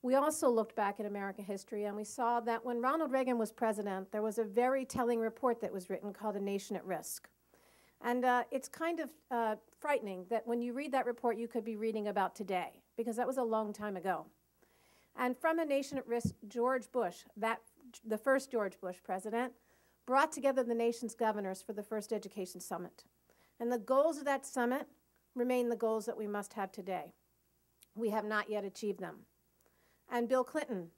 we also looked back at American history and we saw that when Ronald Reagan was president, there was a very telling report that was written called A Nation at Risk. And it's kind of frightening that when you read that report, you could be reading about today, because that was a long time ago. And from A Nation at Risk, George Bush, the first George Bush president, brought together the nation's governors for the first education summit. And the goals of that summit remain the goals that we must have today. We have not yet achieved them. And Bill Clinton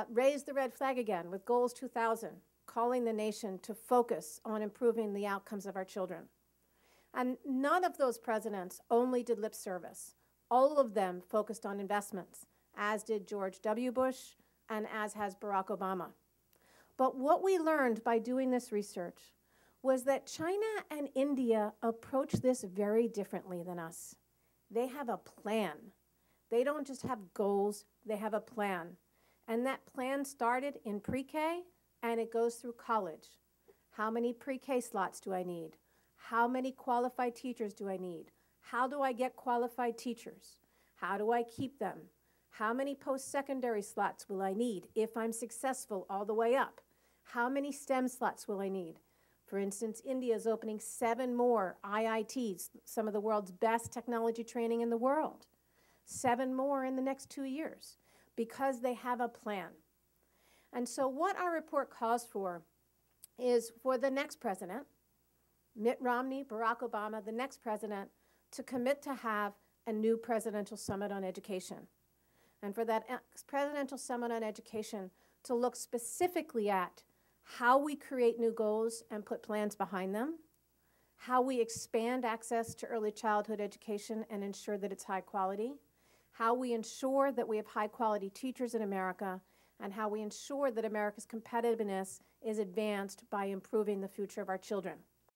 raised the red flag again with Goals 2000, calling the nation to focus on improving the outcomes of our children. And none of those presidents only did lip service. All of them focused on investments, as did George W. Bush and as has Barack Obama. But what we learned by doing this research was that China and India approach this very differently than us. They have a plan. They don't just have goals, they have a plan. And that plan started in pre-K and it goes through college. How many pre-K slots do I need? How many qualified teachers do I need? How do I get qualified teachers? How do I keep them? How many post-secondary slots will I need if I'm successful all the way up? How many STEM slots will I need? For instance, India is opening 7 more IITs, some of the world's best technology training in the world. 7 more in the next 2 years, because they have a plan. And so what our report calls for is for the next president, Mitt Romney, Barack Obama, the next president, to commit to have a new presidential summit on education. And for that presidential summit on education to look specifically at how we create new goals and put plans behind them, how we expand access to early childhood education and ensure that it's high quality, how we ensure that we have high quality teachers in America, and how we ensure that America's competitiveness is advanced by improving the future of our children.